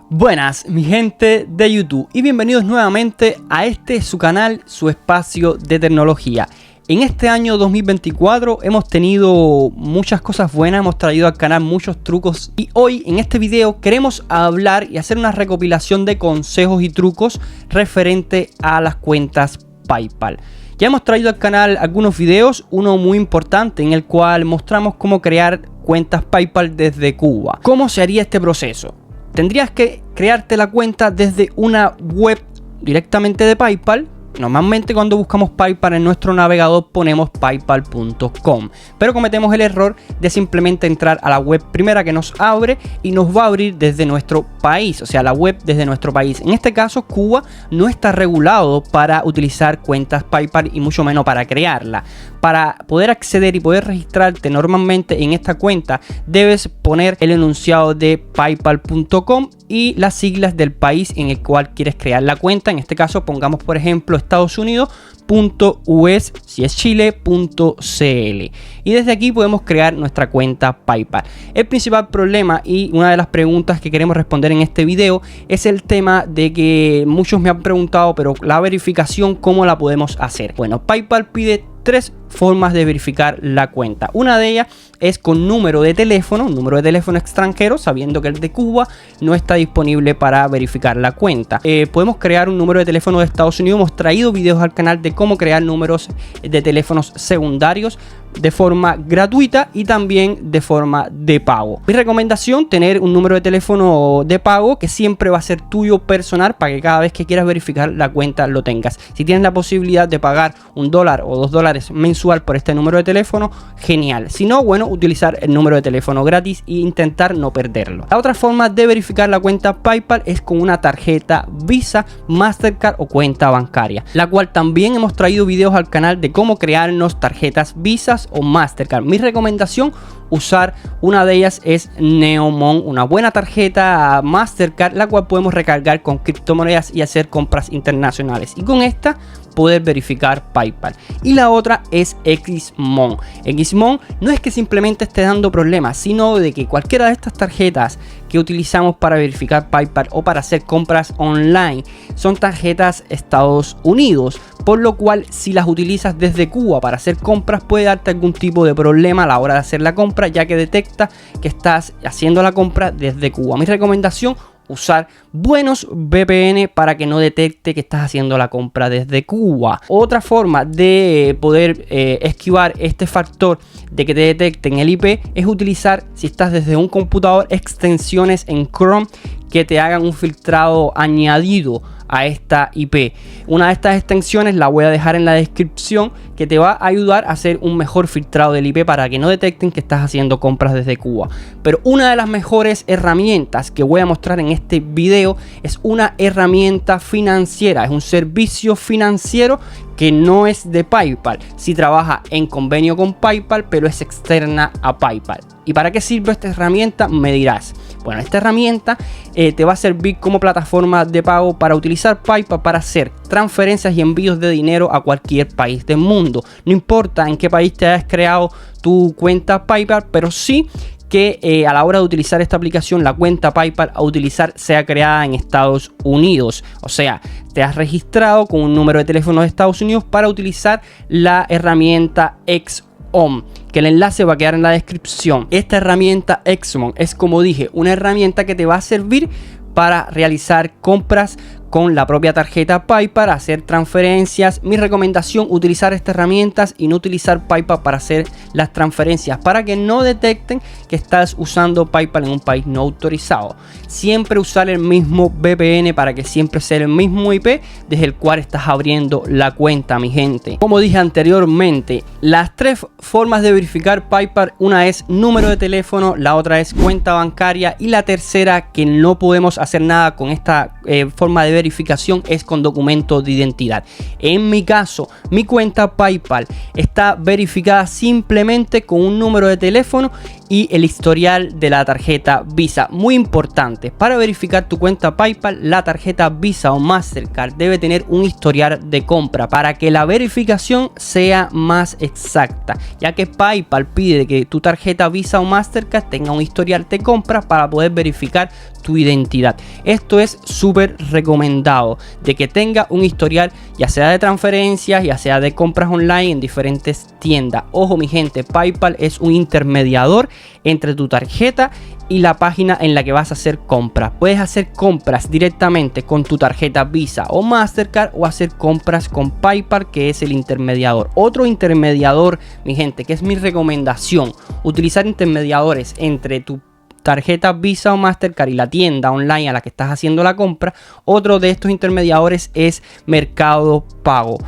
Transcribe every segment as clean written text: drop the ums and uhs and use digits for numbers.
Buenas mi gente de YouTube y bienvenidos nuevamente a su canal, su espacio de tecnología. En este año 2024 hemos tenido muchas cosas buenas, hemos traído al canal muchos trucos y hoy en este video queremos hablar y hacer una recopilación de consejos y trucos referente a las cuentas PayPal. Ya hemos traído al canal algunos videos, uno muy importante en el cual mostramos cómo crear cuentas PayPal desde Cuba. ¿Cómo se haría este proceso? Tendrías que crearte la cuenta desde una web directamente de PayPal. Normalmente cuando buscamos PayPal en nuestro navegador ponemos paypal.com, pero cometemos el error de simplemente entrar a la web primera que nos abre y nos va a abrir desde nuestro país, o sea la web desde nuestro país. En este caso Cuba no está regulado para utilizar cuentas PayPal y mucho menos para crearla. Para poder acceder y poder registrarte normalmente en esta cuenta debes poner el enunciado de paypal.com y las siglas del país en el cual quieres crear la cuenta. En este caso pongamos por ejemplo Estados Unidos.us, si es Chile.cl, y desde aquí podemos crear nuestra cuenta PayPal. El principal problema y una de las preguntas que queremos responder en este video es el tema de que muchos me han preguntado, pero la verificación, ¿cómo la podemos hacer? Bueno, PayPal pide tres formas de verificar la cuenta. Una de ellas es con número de teléfono, un número de teléfono extranjero, sabiendo que el de Cuba no está disponible para verificar la cuenta. Podemos crear un número de teléfono de Estados Unidos. Hemos traído videos al canal de cómo crear números de teléfonos secundarios de forma gratuita y también de forma de pago. Mi recomendación, tener un número de teléfono de pago que siempre va a ser tuyo personal para que cada vez que quieras verificar la cuenta lo tengas. Si tienes la posibilidad de pagar $1 o $2 mensual por este número de teléfono, genial. Si no, bueno, utilizar el número de teléfono gratis e intentar no perderlo. La otra forma de verificar la cuenta PayPal es con una tarjeta Visa, Mastercard o cuenta bancaria, la cual también hemos traído videos al canal de cómo crearnos tarjetas Visa o Mastercard. Mi recomendación, usar una de ellas es Neomon, una buena tarjeta Mastercard, la cual podemos recargar con criptomonedas y hacer compras internacionales, y con esta poder verificar PayPal. Y la otra es Xmon. Xmon no es que simplemente esté dando problemas, sino de que cualquiera de estas tarjetas que utilizamos para verificar PayPal o para hacer compras online son tarjetas Estados Unidos, por lo cual si las utilizas desde Cuba para hacer compras puede darte algún tipo de problema a la hora de hacer la compra, ya que detecta que estás haciendo la compra desde Cuba. Mi recomendación, usar buenos VPN para que no detecte que estás haciendo la compra desde Cuba. Otra forma de poder esquivar este factor de que te detecten el IP es utilizar, si estás desde un computador, extensiones en Chrome que te hagan un filtrado añadido a esta IP. Una de estas extensiones la voy a dejar en la descripción, que te va a ayudar a hacer un mejor filtrado del IP para que no detecten que estás haciendo compras desde Cuba. Pero una de las mejores herramientas que voy a mostrar en este video es una herramienta financiera, es un servicio financiero que no es de PayPal. Si trabaja en convenio con PayPal, pero es externa a PayPal. ¿Y para qué sirve esta herramienta? Me dirás. Bueno, esta herramienta te va a servir como plataforma de pago para utilizar PayPal para hacer transferencias y envíos de dinero a cualquier país del mundo. No importa en qué país te hayas creado tu cuenta PayPal, pero sí que a la hora de utilizar esta aplicación, la cuenta PayPal a utilizar sea creada en Estados Unidos. O sea, te has registrado con un número de teléfono de Estados Unidos para utilizar la herramienta Xmon, que el enlace va a quedar en la descripción. Esta herramienta Xmon es, como dije, una herramienta que te va a servir para realizar compras con la propia tarjeta PayPal, hacer transferencias. Mi recomendación, utilizar estas herramientas y no utilizar PayPal para hacer las transferencias, para que no detecten que estás usando PayPal en un país no autorizado. Siempre usar el mismo VPN para que siempre sea el mismo IP desde el cual estás abriendo la cuenta, mi gente. Como dije anteriormente, las tres formas de verificar PayPal, una es número de teléfono, la otra es cuenta bancaria y la tercera, que no podemos hacer nada con esta forma de verificación, es con documento de identidad. En mi caso, mi cuenta PayPal está verificada simplemente con un número de teléfono y el historial de la tarjeta Visa. Muy importante, para verificar tu cuenta PayPal, la tarjeta Visa o Mastercard debe tener un historial de compra para que la verificación sea más exacta, ya que PayPal pide que tu tarjeta Visa o Mastercard tenga un historial de compra para poder verificar tu identidad. Esto es súper recomendado, de que tenga un historial ya sea de transferencias, ya sea de compras online en diferentes tiendas. Ojo mi gente, PayPal es un intermediador entre tu tarjeta y la página en la que vas a hacer compras. Puedes hacer compras directamente con tu tarjeta Visa o Mastercard o hacer compras con PayPal, que es el intermediador. Otro intermediador, mi gente, que es mi recomendación, utilizar intermediadores entre tu tarjeta Visa o Mastercard y la tienda online a la que estás haciendo la compra. Otro de estos intermediadores es Mercado Pago,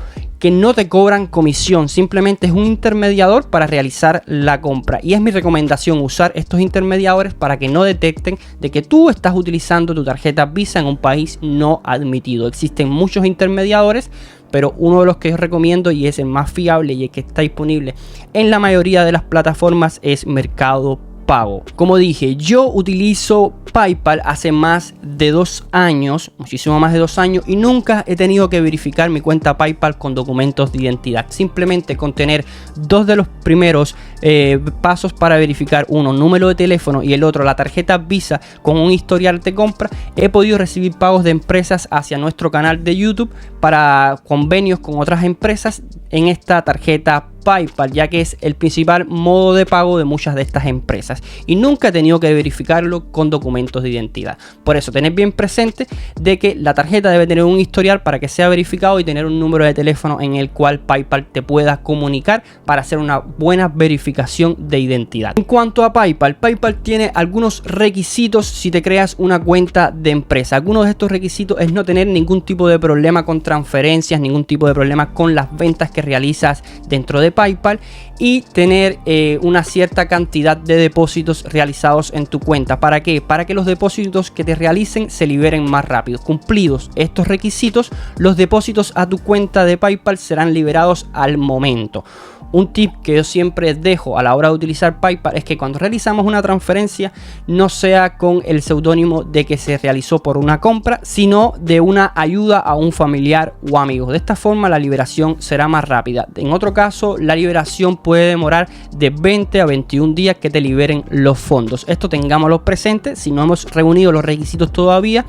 que no te cobran comisión, simplemente es un intermediador para realizar la compra. Y es mi recomendación usar estos intermediadores para que no detecten de que tú estás utilizando tu tarjeta Visa en un país no admitido. Existen muchos intermediadores, pero uno de los que yo recomiendo y es el más fiable y el que está disponible en la mayoría de las plataformas es Mercado Pago. Como dije, yo utilizo PayPal hace más de 2 años, muchísimo más de 2 años, y nunca he tenido que verificar mi cuenta PayPal con documentos de identidad. Simplemente con tener 2 de los primeros pasos para verificar, uno, número de teléfono, y el otro, la tarjeta Visa con un historial de compra, he podido recibir pagos de empresas hacia nuestro canal de YouTube para convenios con otras empresas en esta tarjeta PayPal, ya que es el principal modo de pago de muchas de estas empresas, y nunca he tenido que verificarlo con documentos de identidad. Por eso tened bien presente de que la tarjeta debe tener un historial para que sea verificado y tener un número de teléfono en el cual PayPal te pueda comunicar para hacer una buena verificación de identidad. En cuanto a PayPal, PayPal tiene algunos requisitos si te creas una cuenta de empresa. Algunos de estos requisitos es no tener ningún tipo de problema con transferencias, ningún tipo de problema con las ventas que realizas dentro de PayPal, y tener una cierta cantidad de depósitos realizados en tu cuenta. ¿Para qué? Para que los depósitos que te realicen se liberen más rápido. Cumplidos estos requisitos, los depósitos a tu cuenta de PayPal serán liberados al momento. Un tip que yo siempre dejo a la hora de utilizar PayPal es que cuando realizamos una transferencia no sea con el seudónimo de que se realizó por una compra, sino de una ayuda a un familiar o amigo. De esta forma la liberación será más rápida. En otro caso, la liberación puede demorar de 20 a 21 días que te liberen los fondos. Esto tengámoslo presente. Si no hemos reunido los requisitos todavía,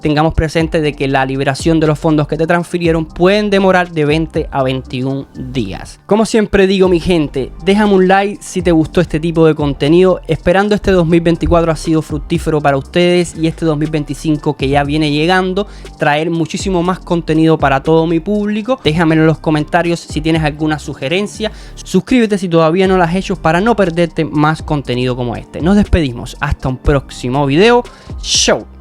tengamos presente de que la liberación de los fondos que te transfirieron pueden demorar de 20 a 21 días. Como siempre digo, mi gente, déjame un like si te gustó este tipo de contenido. Esperando este 2024 ha sido fructífero para ustedes, y este 2025 que ya viene llegando, traer muchísimo más contenido para todo mi público. Déjamelo en los comentarios si tienes alguna sugerencia. Suscríbete si todavía no lo has hecho para no perderte más contenido como este. Nos despedimos hasta un próximo video. Chau.